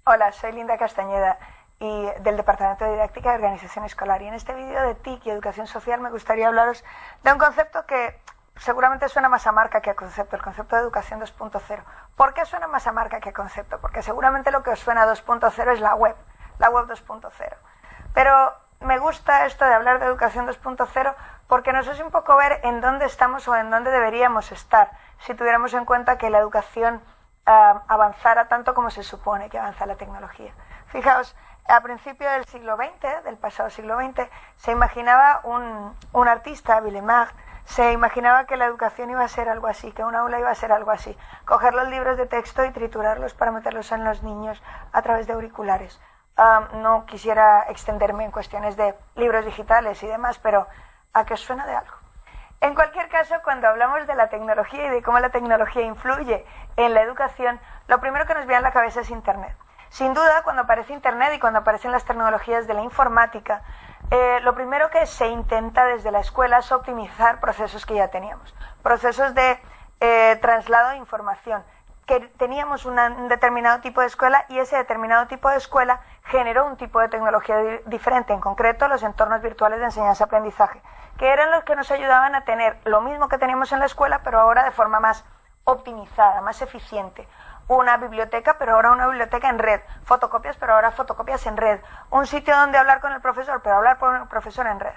Hola, soy Linda Castañeda y del Departamento de Didáctica y Organización Escolar. Y en este vídeo de TIC y Educación Social me gustaría hablaros de un concepto que seguramente suena más a marca que a concepto, el concepto de Educación 2.0. ¿Por qué suena más a marca que a concepto? Porque seguramente lo que os suena a 2.0 es la web 2.0. Pero me gusta esto de hablar de Educación 2.0 porque nos hace un poco ver en dónde estamos o en dónde deberíamos estar si tuviéramos en cuenta que la educación avanzara tanto como se supone que avanza la tecnología. Fijaos, a principios del siglo XX, del pasado siglo XX, se imaginaba un artista, Villemard, se imaginaba que la educación iba a ser algo así, que un aula iba a ser algo así, coger los libros de texto y triturarlos para meterlos en los niños a través de auriculares. No quisiera extenderme en cuestiones de libros digitales y demás, pero ¿a qué os suena de algo? En cualquier caso, cuando hablamos de la tecnología y de cómo la tecnología influye en la educación, lo primero que nos viene a la cabeza es Internet. Sin duda, cuando aparece Internet y cuando aparecen las tecnologías de la informática, lo primero que se intenta desde la escuela es optimizar procesos que ya teníamos, procesos de traslado de información, que teníamos un determinado tipo de escuela y ese determinado tipo de escuela generó un tipo de tecnología diferente, en concreto los entornos virtuales de enseñanza-aprendizaje, que eran los que nos ayudaban a tener lo mismo que teníamos en la escuela, pero ahora de forma más optimizada, más eficiente. Una biblioteca, pero ahora una biblioteca en red. Fotocopias, pero ahora fotocopias en red. Un sitio donde hablar con el profesor, pero hablar con el profesor en red.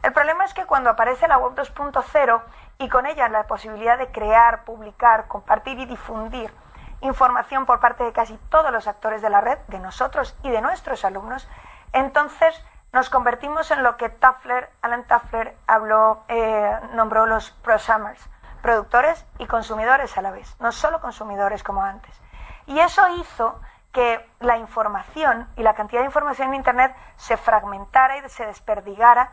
El problema es que cuando aparece la web 2.0 y con ella la posibilidad de crear, publicar, compartir y difundir información por parte de casi todos los actores de la red, de nosotros y de nuestros alumnos, entonces nos convertimos en lo que Alan Toffler nombró los prosumers, productores y consumidores a la vez, no solo consumidores como antes. Y eso hizo que la información y la cantidad de información en Internet se fragmentara y se desperdigara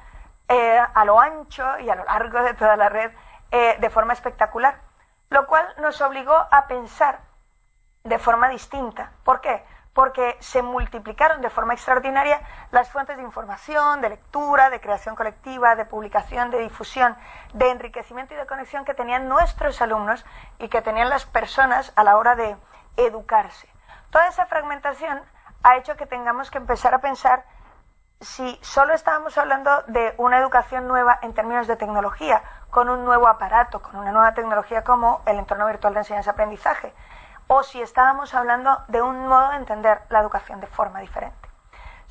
a lo ancho y a lo largo de toda la red de forma espectacular, lo cual nos obligó a pensar de forma distinta. ¿Por qué? Porque se multiplicaron de forma extraordinaria las fuentes de información, de lectura, de creación colectiva, de publicación, de difusión, de enriquecimiento y de conexión que tenían nuestros alumnos y que tenían las personas a la hora de educarse. Toda esa fragmentación ha hecho que tengamos que empezar a pensar si solo estábamos hablando de una educación nueva en términos de tecnología, con un nuevo aparato, con una nueva tecnología como el entorno virtual de enseñanza-aprendizaje, o si estábamos hablando de un modo de entender la educación de forma diferente.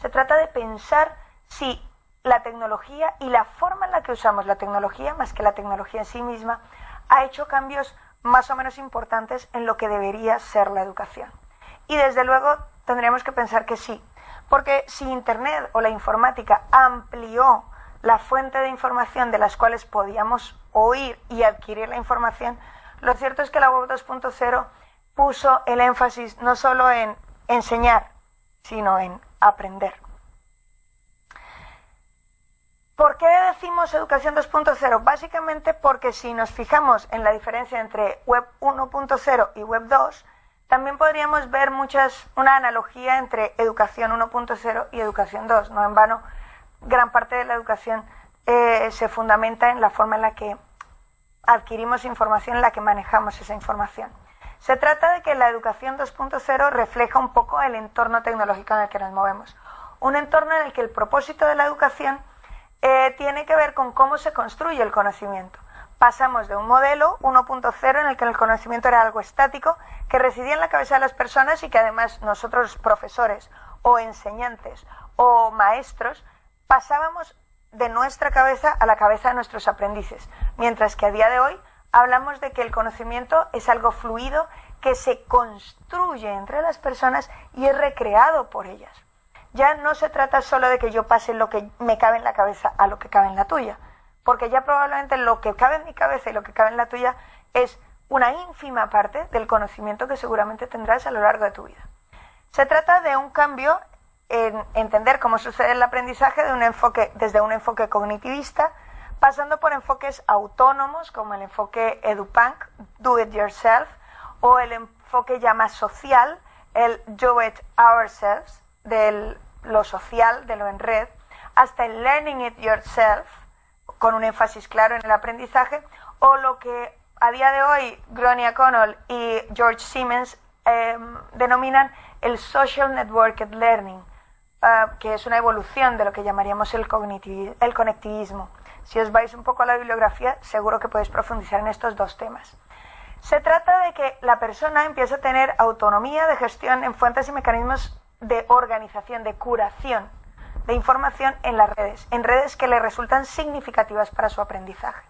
Se trata de pensar si la tecnología y la forma en la que usamos la tecnología, más que la tecnología en sí misma, ha hecho cambios más o menos importantes en lo que debería ser la educación. Y desde luego tendríamos que pensar que sí, porque si Internet o la informática amplió la fuente de información de las cuales podíamos oír y adquirir la información, lo cierto es que la web 2.0 puso el énfasis no solo en enseñar, sino en aprender. ¿Por qué decimos educación 2.0? Básicamente porque si nos fijamos en la diferencia entre web 1.0 y web 2, también podríamos ver una analogía entre educación 1.0 y educación 2. No en vano, gran parte de la educación se fundamenta en la forma en la que adquirimos información, en la que manejamos esa información. Se trata de que la educación 2.0 refleja un poco el entorno tecnológico en el que nos movemos. Un entorno en el que el propósito de la educación tiene que ver con cómo se construye el conocimiento. Pasamos de un modelo 1.0 en el que el conocimiento era algo estático, que residía en la cabeza de las personas y que además nosotros, profesores o enseñantes o maestros, pasábamos de nuestra cabeza a la cabeza de nuestros aprendices. Mientras que a día de hoy hablamos de que el conocimiento es algo fluido que se construye entre las personas y es recreado por ellas. Ya no se trata solo de que yo pase lo que me cabe en la cabeza a lo que cabe en la tuya, porque ya probablemente lo que cabe en mi cabeza y lo que cabe en la tuya es una ínfima parte del conocimiento que seguramente tendrás a lo largo de tu vida. Se trata de un cambio en entender cómo sucede el aprendizaje desde un enfoque cognitivista, pasando por enfoques autónomos como el enfoque EduPunk, Do It Yourself, o el enfoque ya más social, el Do It Ourselves, de lo social, de lo en red, hasta el Learning It Yourself, con un énfasis claro en el aprendizaje, o lo que a día de hoy Gráinne O'Connell y George Siemens denominan el Social Networked Learning, que es una evolución de lo que llamaríamos el conectivismo. Si os vais un poco a la bibliografía, seguro que podéis profundizar en estos dos temas. Se trata de que la persona empiece a tener autonomía de gestión en fuentes y mecanismos de organización, de curación de información en las redes, en redes que le resultan significativas para su aprendizaje.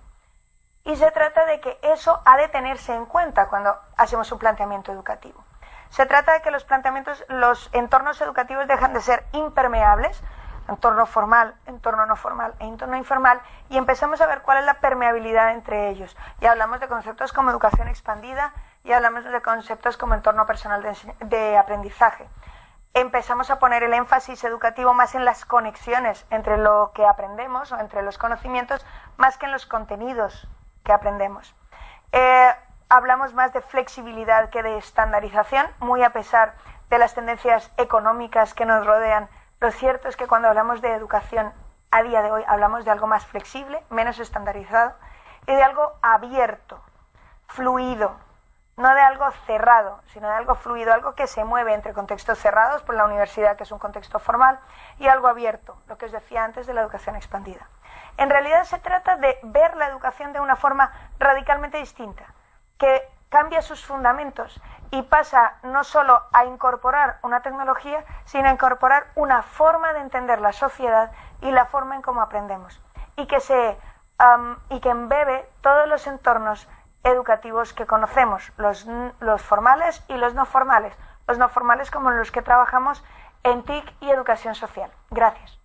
Y se trata de que eso ha de tenerse en cuenta cuando hacemos un planteamiento educativo. Se trata de que los entornos educativos dejan de ser impermeables, entorno formal, entorno no formal e entorno informal, y empezamos a ver cuál es la permeabilidad entre ellos. Y hablamos de conceptos como educación expandida y hablamos de conceptos como entorno personal de aprendizaje. Empezamos a poner el énfasis educativo más en las conexiones entre lo que aprendemos o entre los conocimientos, más que en los contenidos que aprendemos. Hablamos más de flexibilidad que de estandarización, muy a pesar de las tendencias económicas que nos rodean. Lo cierto es que cuando hablamos de educación a día de hoy hablamos de algo más flexible, menos estandarizado y de algo abierto, fluido, no de algo cerrado, sino de algo fluido, algo que se mueve entre contextos cerrados, por la universidad, que es un contexto formal, y algo abierto, lo que os decía antes de la educación expandida. En realidad se trata de ver la educación de una forma radicalmente distinta, que cambia sus fundamentos y pasa no solo a incorporar una tecnología, sino a incorporar una forma de entender la sociedad y la forma en cómo aprendemos, y que embebe todos los entornos educativos que conocemos, los formales y los no formales como los que trabajamos en TIC y educación social. Gracias.